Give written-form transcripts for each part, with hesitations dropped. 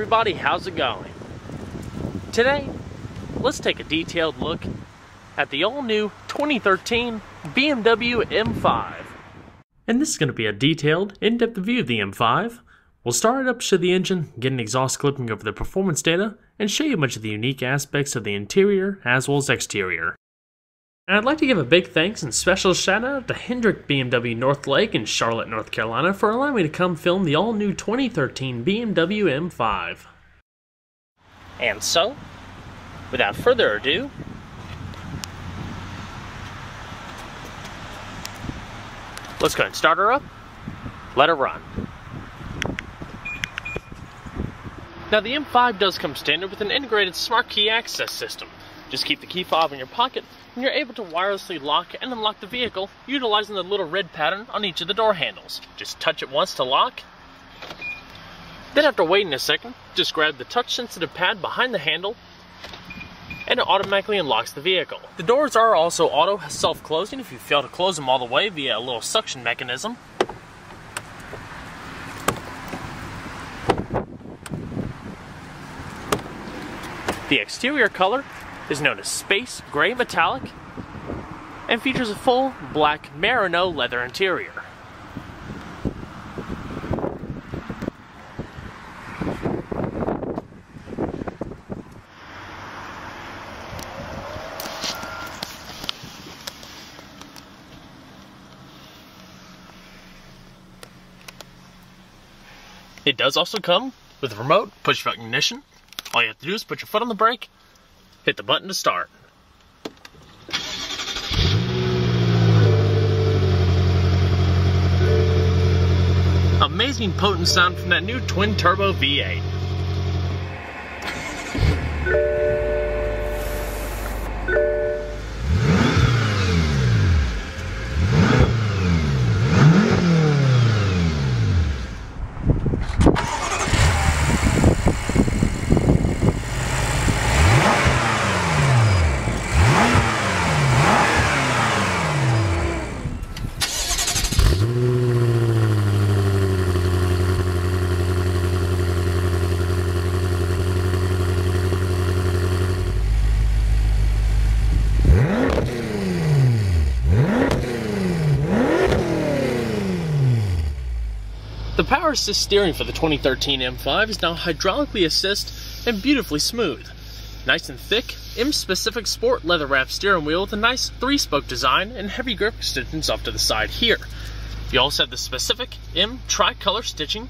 everybody, how's it going? Today, let's take a detailed look at the all-new 2013 BMW M5. And this is going to be a detailed, in-depth view of the M5. We'll start it up to the engine, get an exhaust clipping over the performance data, and show you much of the unique aspects of the interior as well as exterior. And I'd like to give a big thanks and special shout out to Hendrick BMW North Lake in Charlotte, North Carolina for allowing me to come film the all-new 2013 BMW M5. And so, without further ado, let's go ahead and start her up, let her run. Now the M5 does come standard with an integrated smart key access system. Just keep the key fob in your pocket and you're able to wirelessly lock and unlock the vehicle utilizing the little red pattern on each of the door handles. Just touch it once to lock. Then after waiting a second, just grab the touch sensitive pad behind the handle and it automatically unlocks the vehicle. The doors are also auto self-closing if you fail to close them all the way via a little suction mechanism. The exterior color is known as Space Gray Metallic and features a full black Merino leather interior. It does also come with a remote push button ignition. All you have to do is put your foot on the brake, hit the button to start. Amazing potent sound from that new twin-turbo V8. The power assist steering for the 2013 M5 is now hydraulically assist and beautifully smooth. Nice and thick, M-specific sport leather wrapped steering wheel with a nice 3-spoke design and heavy grip extensions off to the side here. You also have the specific M tricolor stitching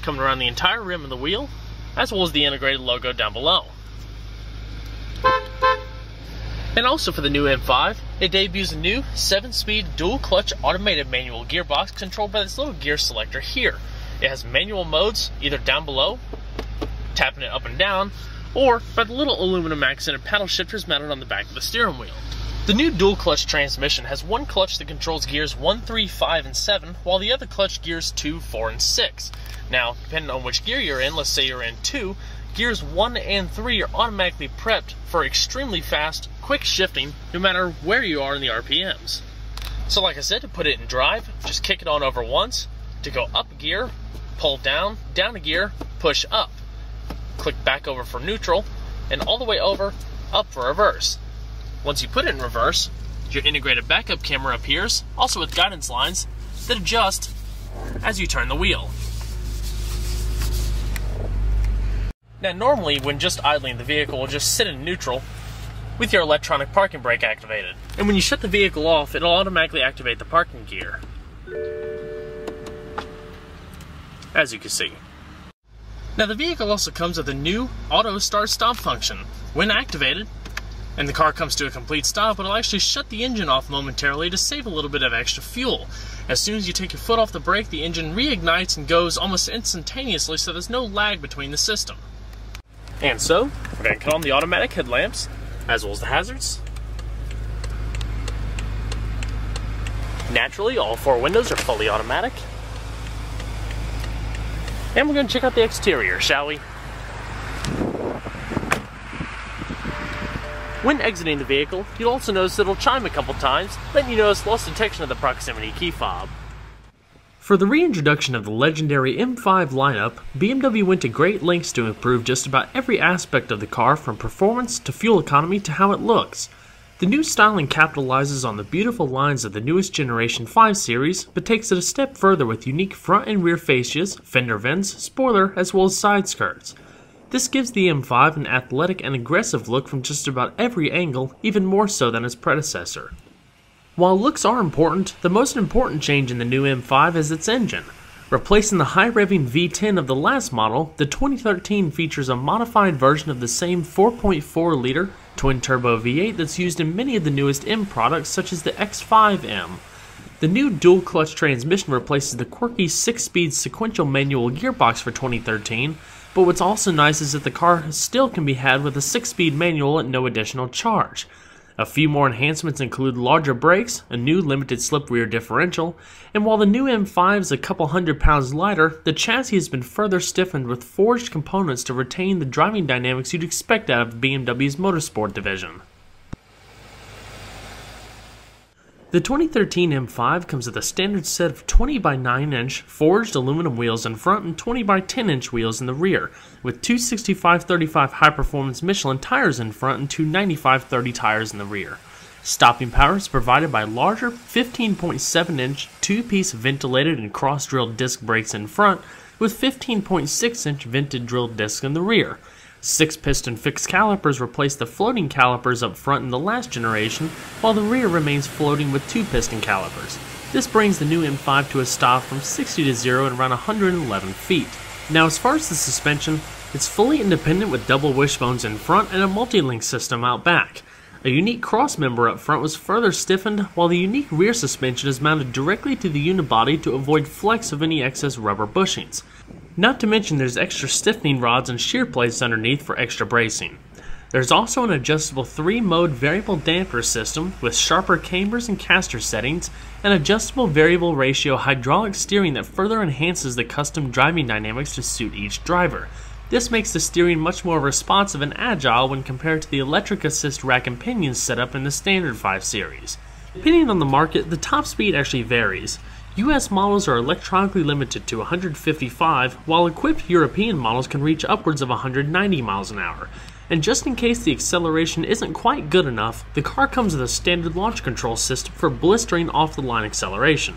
coming around the entire rim of the wheel, as well as the integrated logo down below. And also for the new M5, it debuts a new 7-speed dual-clutch automated manual gearbox controlled by this little gear selector here. It has manual modes either down below, tapping it up and down, or by the little aluminum accented paddle shifters mounted on the back of the steering wheel. The new dual-clutch transmission has one clutch that controls gears 1, 3, 5, and 7, while the other clutch gears 2, 4, and 6. Now, depending on which gear you're in, let's say you're in 2, gears 1 and 3 are automatically prepped for extremely fast, quick shifting, no matter where you are in the RPMs. So like I said, to put it in drive, just kick it on over once. To go up a gear, pull down, down a gear, push up. Click back over for neutral, and all the way over, up for reverse. Once you put it in reverse, your integrated backup camera appears, also with guidance lines that adjust as you turn the wheel. Now normally when just idling the vehicle will just sit in neutral with your electronic parking brake activated. And when you shut the vehicle off, it'll automatically activate the parking gear, as you can see. Now the vehicle also comes with a new auto start stop function. When activated and the car comes to a complete stop, it'll actually shut the engine off momentarily to save a little bit of extra fuel. As soon as you take your foot off the brake, the engine reignites and goes almost instantaneously, so there's no lag between the system. And so, we're going to cut on the automatic headlamps, as well as the hazards. Naturally, all 4 windows are fully automatic. And we're going to check out the exterior, shall we? When exiting the vehicle, you'll also notice it'll chime a couple times, letting you know it's lost detection of the proximity key fob. For the reintroduction of the legendary M5 lineup, BMW went to great lengths to improve just about every aspect of the car, from performance to fuel economy to how it looks. The new styling capitalizes on the beautiful lines of the newest generation 5 Series, but takes it a step further with unique front and rear fascias, fender vents, spoiler, as well as side skirts. This gives the M5 an athletic and aggressive look from just about every angle, even more so than its predecessor. While looks are important, the most important change in the new M5 is its engine. Replacing the high-revving V10 of the last model, the 2013 features a modified version of the same 4.4-liter twin-turbo V8 that's used in many of the newest M products, such as the X5M. The new dual-clutch transmission replaces the quirky 6-speed sequential manual gearbox for 2013, but what's also nice is that the car still can be had with a 6-speed manual at no additional charge. A few more enhancements include larger brakes, a new limited slip rear differential, and while the new M5 is a couple hundred pounds lighter, the chassis has been further stiffened with forged components to retain the driving dynamics you'd expect out of BMW's motorsport division. The 2013 M5 comes with a standard set of 20 by 9 inch forged aluminum wheels in front and 20 by 10 inch wheels in the rear, with two 65/35 high-performance Michelin tires in front and two 95/30 tires in the rear. Stopping power is provided by larger 15.7 inch two-piece ventilated and cross-drilled disc brakes in front, with 15.6 inch vented drilled discs in the rear. 6-piston fixed calipers replace the floating calipers up front in the last generation, while the rear remains floating with 2-piston calipers. This brings the new M5 to a stop from 60 to 0 in around 111 feet. Now, as far as the suspension, it's fully independent with double wishbones in front and a multi-link system out back. A unique cross member up front was further stiffened, while the unique rear suspension is mounted directly to the unibody to avoid flex of any excess rubber bushings. Not to mention there's extra stiffening rods and shear plates underneath for extra bracing. There's also an adjustable 3-mode variable damper system with sharper cambers and caster settings, and adjustable variable ratio hydraulic steering that further enhances the custom driving dynamics to suit each driver. This makes the steering much more responsive and agile when compared to the electric assist rack and pinion setup in the standard 5 Series. Depending on the market, the top speed actually varies. US models are electronically limited to 155, while equipped European models can reach upwards of 190 miles an hour. And just in case the acceleration isn't quite good enough, the car comes with a standard launch control system for blistering off-the-line acceleration.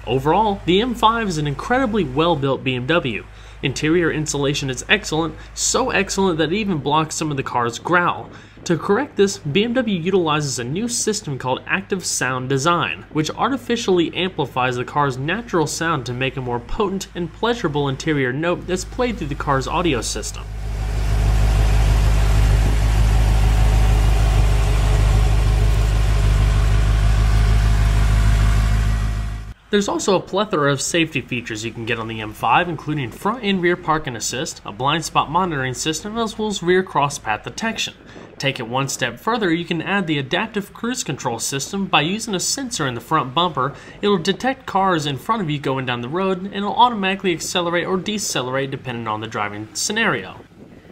Overall, the M5 is an incredibly well-built BMW. Interior insulation is excellent, so excellent that it even blocks some of the car's growl. To correct this, BMW utilizes a new system called Active Sound Design, which artificially amplifies the car's natural sound to make a more potent and pleasurable interior note that's played through the car's audio system. There's also a plethora of safety features you can get on the M5, including front and rear parking assist, a blind spot monitoring system, as well as rear cross-path detection. Take it one step further, you can add the adaptive cruise control system. By using a sensor in the front bumper, it'll detect cars in front of you going down the road, and it'll automatically accelerate or decelerate depending on the driving scenario.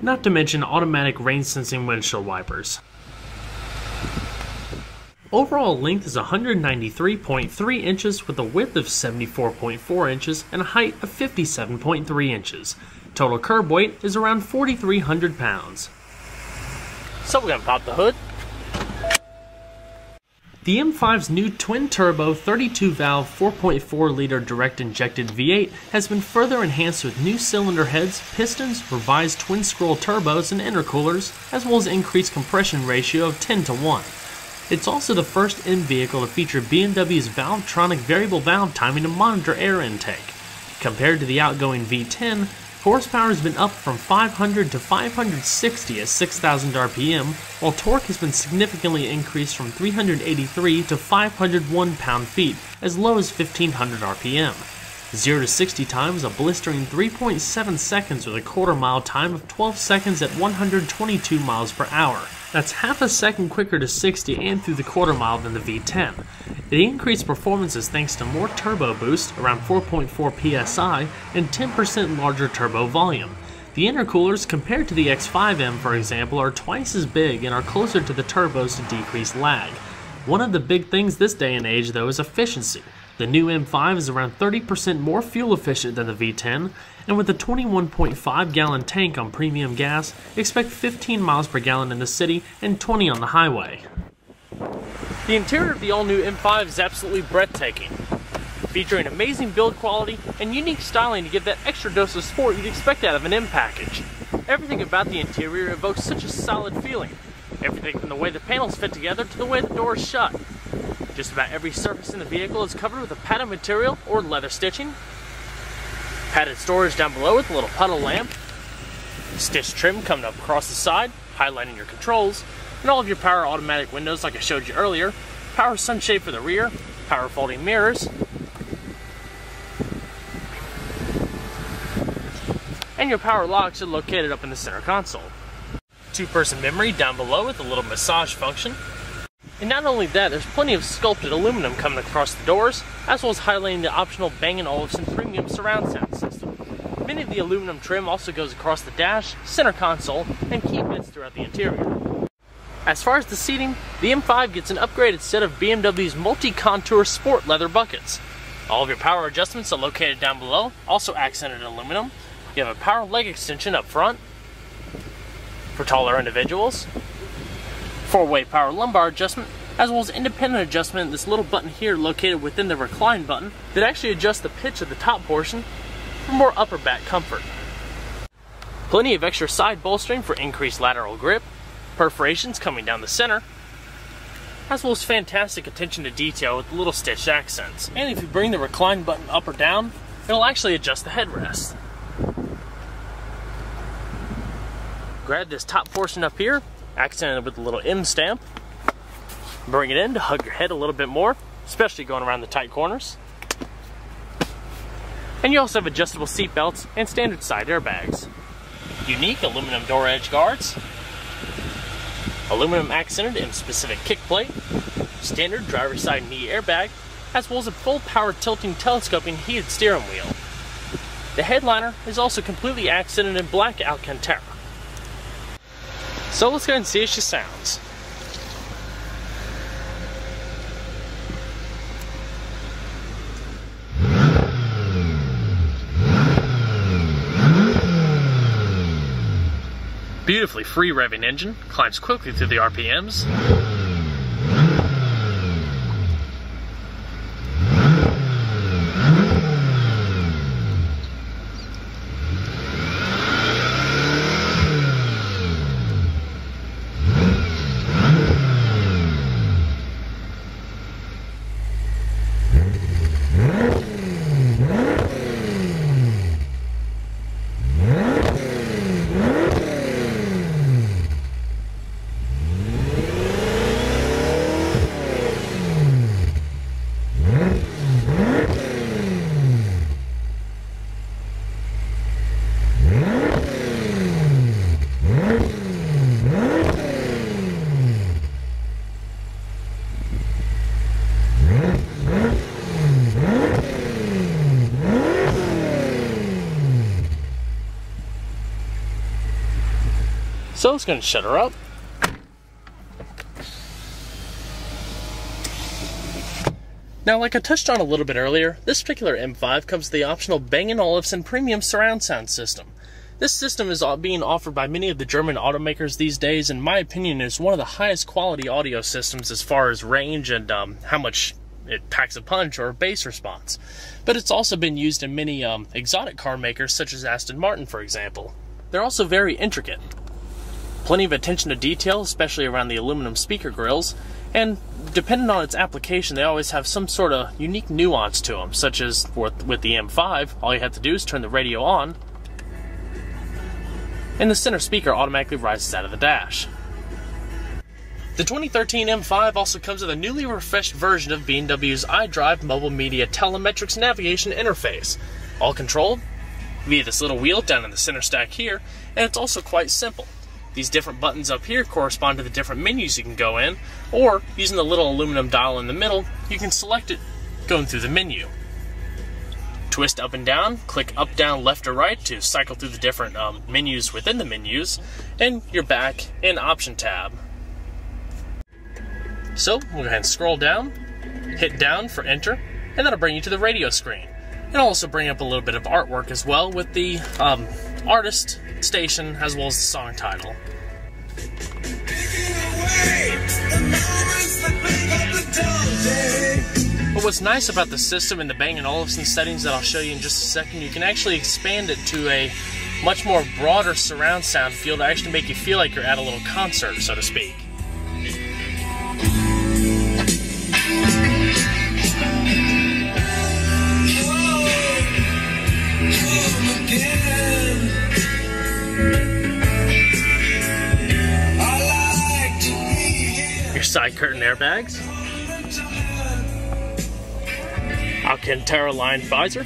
Not to mention automatic rain-sensing windshield wipers. Overall length is 193.3 inches with a width of 74.4 inches and a height of 57.3 inches. Total curb weight is around 4,300 pounds. So we're going to pop the hood. The M5's new twin-turbo 32-valve 4.4-liter direct-injected V8 has been further enhanced with new cylinder heads, pistons, revised twin-scroll turbos and intercoolers, as well as increased compression ratio of 10:1. It's also the first M vehicle to feature BMW's Valvetronic variable valve timing to monitor air intake. Compared to the outgoing V10, horsepower has been up from 500 to 560 at 6,000 RPM, while torque has been significantly increased from 383 to 501 pound-feet, as low as 1,500 RPM. 0 to 60 time is a blistering 3.7 seconds with a quarter-mile time of 12 seconds at 122 miles per hour. That's half a second quicker to 60 and through the quarter mile than the V10. The increased performance is thanks to more turbo boost, around 4.4 psi, and 10% larger turbo volume. The intercoolers, compared to the X5M for example, are twice as big and are closer to the turbos to decrease lag. One of the big things this day and age though is efficiency. The new M5 is around 30% more fuel efficient than the V10, and with a 21.5 gallon tank on premium gas, expect 15 miles per gallon in the city and 20 on the highway. The interior of the all-new M5 is absolutely breathtaking, featuring amazing build quality and unique styling to give that extra dose of sport you'd expect out of an M package. Everything about the interior evokes such a solid feeling. Everything from the way the panels fit together to the way the doors shut. Just about every surface in the vehicle is covered with a padded material or leather stitching. Padded storage down below with a little puddle lamp. Stitched trim coming up across the side, highlighting your controls. And all of your power automatic windows like I showed you earlier. Power sunshade for the rear. Power folding mirrors. And your power locks are located up in the center console. Two-person memory down below with a little massage function. And not only that, there's plenty of sculpted aluminum coming across the doors, as well as highlighting the optional Bang & Olufsen premium surround sound system. Many of the aluminum trim also goes across the dash, center console, and key bits throughout the interior. As far as the seating, the M5 gets an upgraded set of BMW's multi-contour sport leather buckets. All of your power adjustments are located down below, also accented in aluminum. You have a power leg extension up front for taller individuals, four-way power lumbar adjustment, as well as independent adjustment in this little button here located within the recline button that actually adjusts the pitch of the top portion for more upper back comfort. Plenty of extra side bolstering for increased lateral grip, perforations coming down the center, as well as fantastic attention to detail with little stitched accents. And if you bring the recline button up or down, it'll actually adjust the headrest. Grab this top portion up here, accented with a little M stamp. Bring it in to hug your head a little bit more, especially going around the tight corners. And you also have adjustable seat belts and standard side airbags. Unique aluminum door edge guards. Aluminum accented and specific kick plate. Standard driver's side knee airbag, as well as a full power tilting telescoping heated steering wheel. The headliner is also completely accented in black Alcantara. So let's go ahead and see how she sounds. Beautifully free revving engine, climbs quickly through the RPMs. So it's going to shut her up. Now, like I touched on a little bit earlier, this particular M5 comes with the optional Bang & Olufsen premium surround sound system. This system is being offered by many of the German automakers these days, and in my opinion is one of the highest quality audio systems as far as range and how much it packs a punch or bass response. But it's also been used in many exotic car makers such as Aston Martin, for example. They're also very intricate. Plenty of attention to detail, especially around the aluminum speaker grills, and depending on its application, they always have some sort of unique nuance to them, such as with the M5, all you have to do is turn the radio on, and the center speaker automatically rises out of the dash. The 2013 M5 also comes with a newly refreshed version of BMW's iDrive mobile media telemetrics navigation interface, all controlled via this little wheel down in the center stack here, and it's also quite simple. These different buttons up here correspond to the different menus you can go in, or using the little aluminum dial in the middle, you can select it going through the menu. Twist up and down, click up, down, left, or right to cycle through the different menus within the menus, and you're back in Option tab. So we'll go ahead and scroll down, hit down for enter, and that'll bring you to the radio screen. It'll also bring up a little bit of artwork as well with the artist, station, as well as the song title. But what's nice about the system and the Bang & Olufsen settings that I'll show you in just a second, you can actually expand it to a much more broader surround sound field to actually make you feel like you're at a little concert, so to speak. Your side curtain airbags, Alcantara lined visor,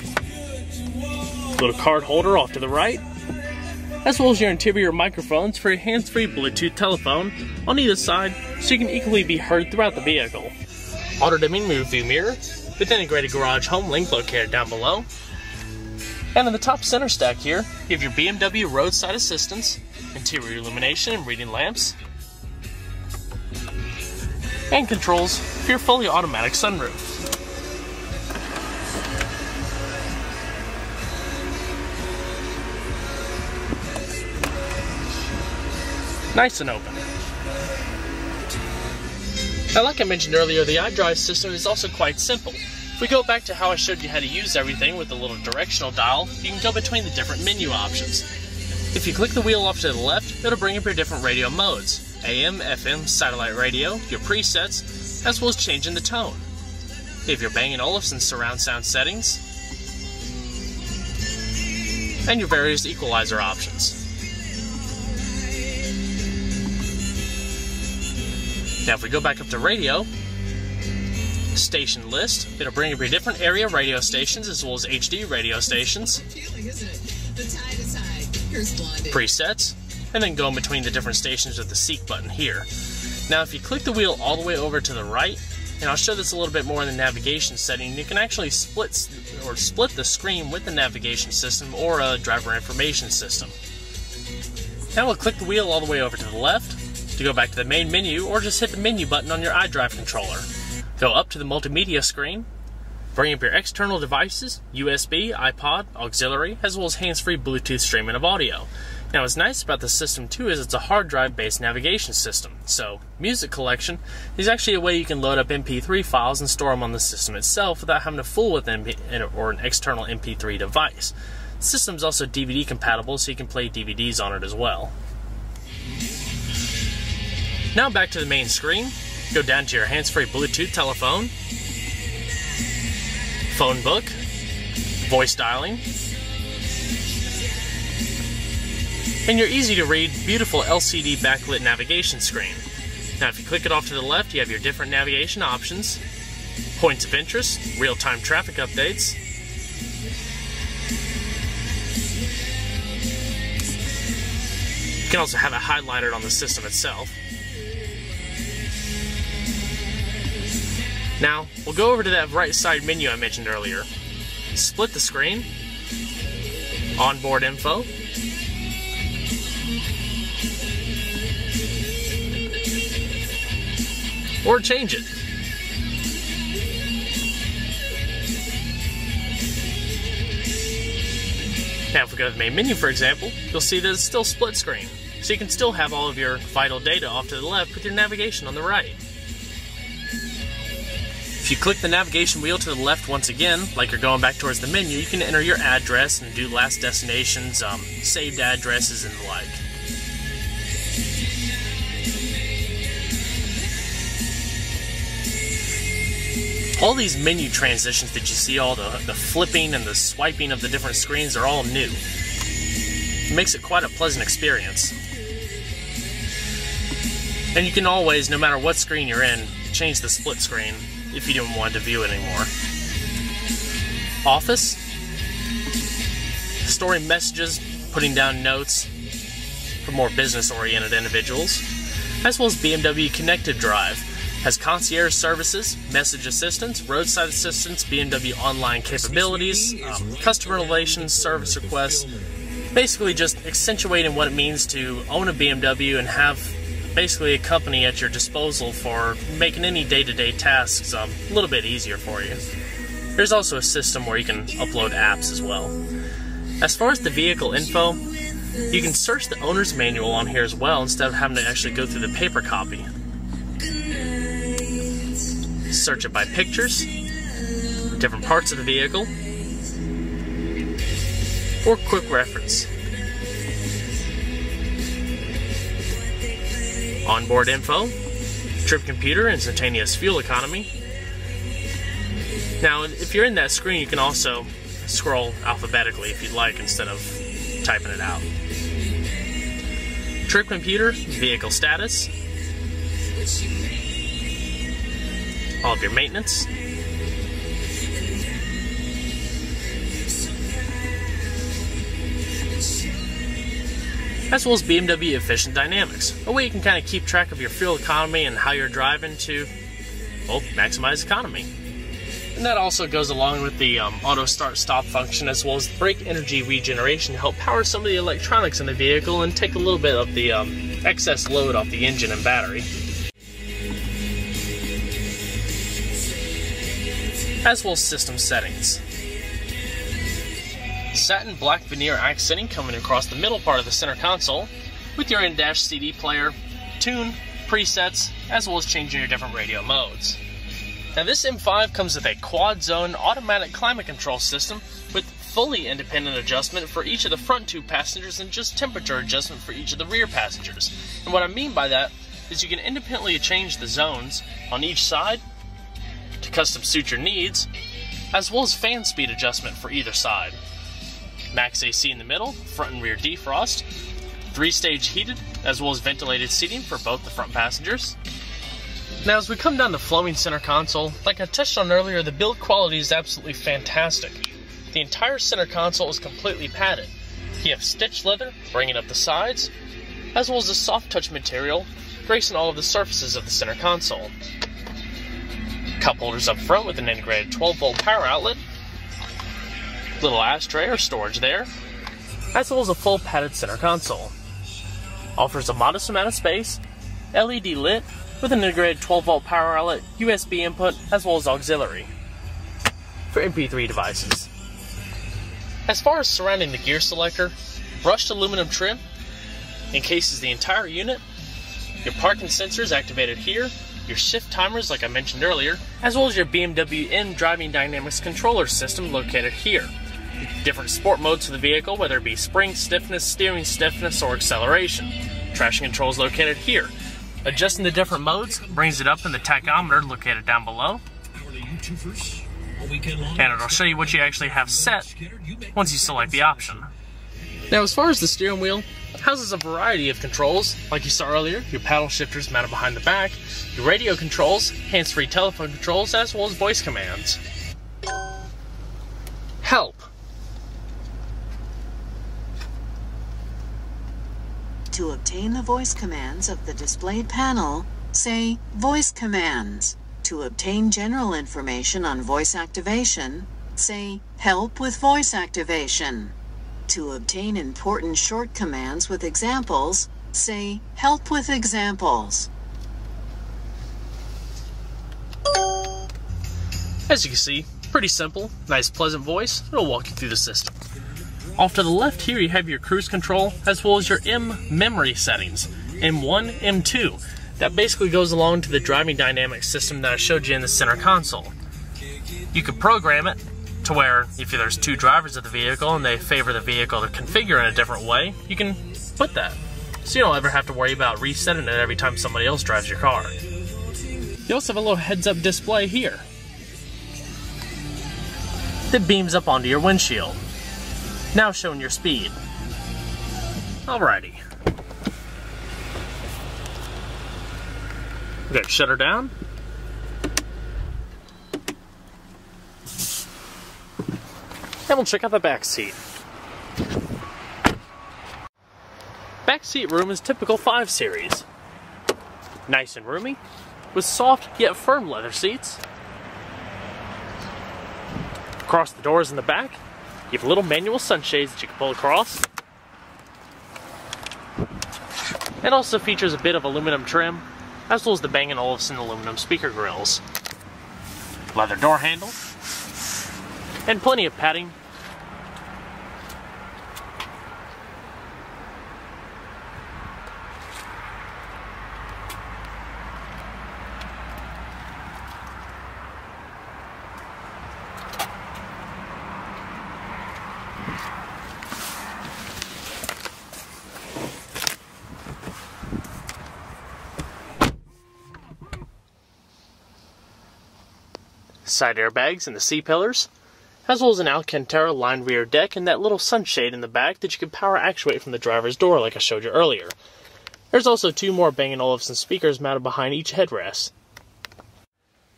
little card holder off to the right, as well as your interior microphones for your hands-free Bluetooth telephone on either side so you can equally be heard throughout the vehicle. Auto-dimming rear view mirror with integrated garage home link located down below. And in the top center stack here, you have your BMW roadside assistance, interior illumination and reading lamps, and controls for your fully automatic sunroof. Nice and open. Now, like I mentioned earlier, the iDrive system is also quite simple. If we go back to how I showed you how to use everything with the little directional dial, you can go between the different menu options. If you click the wheel off to the left, it'll bring up your different radio modes. AM, FM, satellite radio, your presets, as well as changing the tone. You have your Bang & Olufsen surround sound settings, and your various equalizer options. Now if we go back up to radio, station list, it'll bring up your different area radio stations as well as HD radio stations, presets, and then go in between the different stations with the seek button here. Now if you click the wheel all the way over to the right, and I'll show this a little bit more in the navigation setting, you can actually split the screen with the navigation system or a driver information system. Now we'll click the wheel all the way over to the left to go back to the main menu, or just hit the menu button on your iDrive controller. Go up to the multimedia screen, bring up your external devices, USB, iPod, auxiliary, as well as hands-free Bluetooth streaming of audio. Now what's nice about this system too is it's a hard drive based navigation system, so music collection is actually a way you can load up MP3 files and store them on the system itself without having to fool with an external MP3 device. The system is also DVD compatible, so you can play DVDs on it as well. Now back to the main screen, go down to your hands-free Bluetooth telephone, phone book, voice dialing, and your easy-to-read, beautiful LCD backlit navigation screen. Now if you click it off to the left, you have your different navigation options, points of interest, real-time traffic updates, you can also have it highlighted on the system itself. Now, we'll go over to that right side menu I mentioned earlier. Split the screen, onboard info, or change it. Now if we go to the main menu, for example, you'll see that it's still split screen, so you can still have all of your vital data off to the left with your navigation on the right. If you click the navigation wheel to the left once again, like you're going back towards the menu, you can enter your address and do last destinations, saved addresses, and the like. All these menu transitions that you see, all the flipping and the swiping of the different screens are all new. It makes it quite a pleasant experience. And you can always, no matter what screen you're in, change the split screen if you don't want to view it anymore. Office, storing messages, putting down notes for more business-oriented individuals, as well as BMW Connected Drive. Has concierge services, message assistance, roadside assistance, BMW online capabilities, customer relations, service requests, basically just accentuating what it means to own a BMW and have basically a company at your disposal for making any day-to-day tasks a little bit easier for you. There's also a system where you can upload apps as well. As far as the vehicle info, you can search the owner's manual on here as well instead of having to actually go through the paper copy. Search it by pictures, different parts of the vehicle, or quick reference. Onboard info, trip computer, instantaneous fuel economy. Now, if you're in that screen, you can also scroll alphabetically if you'd like instead of typing it out. Trip computer, vehicle status, all of your maintenance, as well as BMW efficient dynamics, a way you can kind of keep track of your fuel economy and how you're driving to, well, maximize economy. And that also goes along with the auto start stop function, as well as brake energy regeneration to help power some of the electronics in the vehicle and take a little bit of the excess load off the engine and battery. As well as system settings. Satin black veneer accenting coming across the middle part of the center console with your in-dash CD player, tune, presets, as well as changing your different radio modes. Now this M5 comes with a quad-zone automatic climate control system with fully independent adjustment for each of the front two passengers and just temperature adjustment for each of the rear passengers. And what I mean by that is you can independently change the zones on each side to custom suit your needs, as well as fan speed adjustment for either side. Max AC in the middle, front and rear defrost, 3-stage heated, as well as ventilated seating for both the front passengers. Now as we come down the flowing center console, like I touched on earlier, the build quality is absolutely fantastic. The entire center console is completely padded. You have stitched leather bringing up the sides, as well as a soft touch material gracing all of the surfaces of the center console. Cup holders up front with an integrated 12-volt power outlet, little ashtray or storage there, as well as a full padded center console. Offers a modest amount of space, LED lit, with an integrated 12-volt power outlet, USB input, as well as auxiliary for MP3 devices. As far as surrounding the gear selector, brushed aluminum trim encases the entire unit, your parking sensors activated here, your shift timers like I mentioned earlier, as well as your BMW M driving dynamics controller system located here. Different sport modes for the vehicle, whether it be spring stiffness, steering stiffness, or acceleration. Traction controls located here. Adjusting the different modes brings it up in the tachometer located down below. And it'll show you what you actually have set once you select the option. Now as far as the steering wheel, it houses a variety of controls, like you saw earlier, your paddle shifters mounted behind the back, your radio controls, hands-free telephone controls, as well as voice commands. Help. To obtain the voice commands of the displayed panel, say Voice Commands. To obtain general information on voice activation, say Help with Voice Activation. To obtain important short commands with examples, say Help with Examples. As you can see, pretty simple, nice pleasant voice. It'll walk you through the system. Off to the left here you have your cruise control as well as your M memory settings, M1, M2. That basically goes along to the driving dynamics system that I showed you in the center console. You can program it to where if there's two drivers of the vehicle and they favor the vehicle to configure in a different way, you can put that. So you don't ever have to worry about resetting it every time somebody else drives your car. You also have a little heads-up display here that beams up onto your windshield, now showing your speed. Alrighty. We got shutter down. And we'll check out the back seat. Back seat room is typical 5 Series. Nice and roomy, with soft yet firm leather seats. Across the doors in the back, you have little manual sunshades that you can pull across. It also features a bit of aluminum trim, as well as the Bang & Olufsen aluminum speaker grills. Leather door handle. and plenty of padding. Side airbags and the C-pillars, as well as an Alcantara lined rear deck and that little sunshade in the back that you can power actuate from the driver's door like I showed you earlier. There's also 2 more Bang & Olufsen speakers mounted behind each headrest.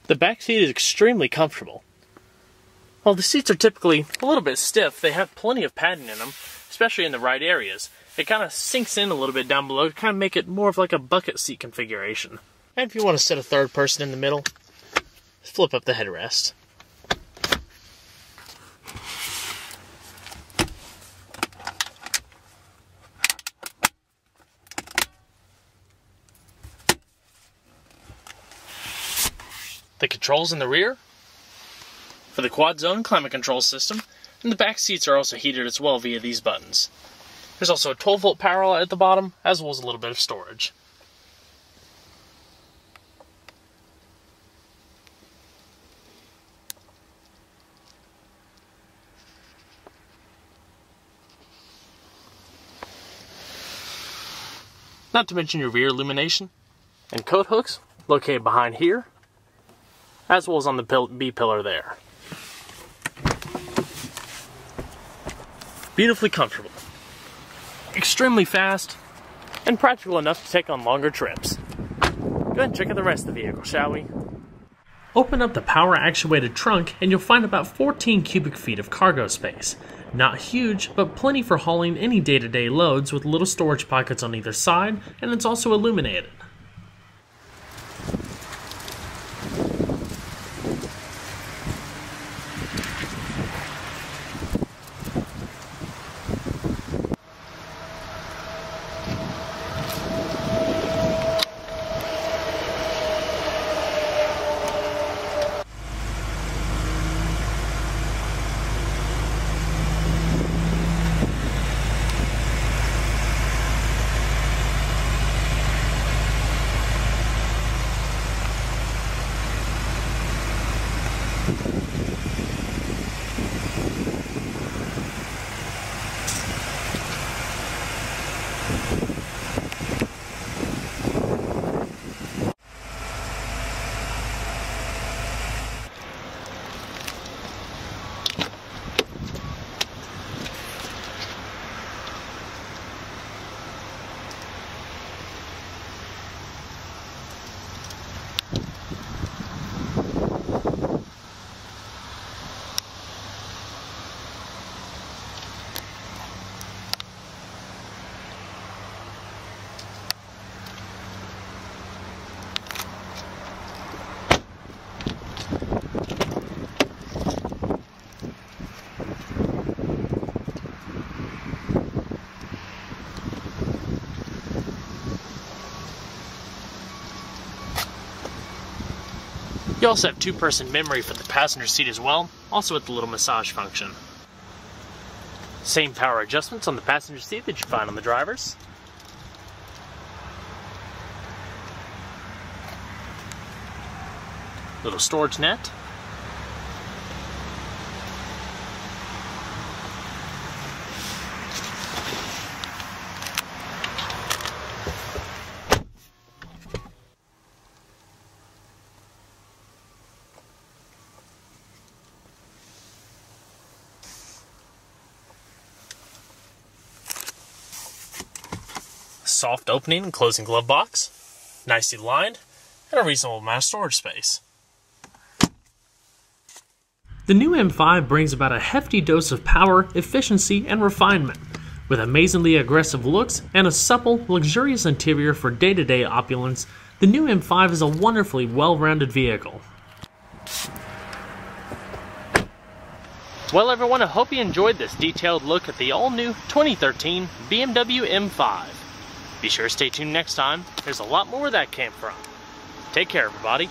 The back seat is extremely comfortable. While the seats are typically a little bit stiff, they have plenty of padding in them, especially in the right areas. It kind of sinks in a little bit down below to kind of make it more of like a bucket seat configuration. And if you want to sit a third person in the middle, flip up the headrest. The controls in the rear for the quad zone climate control system, and the back seats are also heated as well via these buttons. There's also a 12-volt power outlet at the bottom, as well as a little bit of storage. Not to mention your rear illumination and coat hooks located behind here, as well as on the B pillar there. Beautifully comfortable, extremely fast, and practical enough to take on longer trips. Go ahead and check out the rest of the vehicle, shall we? Open up the power actuated trunk and you'll find about 14 cubic feet of cargo space. Not huge, but plenty for hauling any day-to-day loads with little storage pockets on either side, and it's also illuminated. You also have 2-person memory for the passenger seat as well, also with the little massage function. Same power adjustments on the passenger seat that you find on the driver's. Little storage net. Soft opening and closing glove box, nicely lined, and a reasonable amount of storage space. The new M5 brings about a hefty dose of power, efficiency, and refinement. With amazingly aggressive looks and a supple, luxurious interior for day-to-day opulence, the new M5 is a wonderfully well-rounded vehicle. Well everyone, I hope you enjoyed this detailed look at the all-new 2013 BMW M5. Be sure to stay tuned next time. There's a lot more where that came from. Take care, everybody.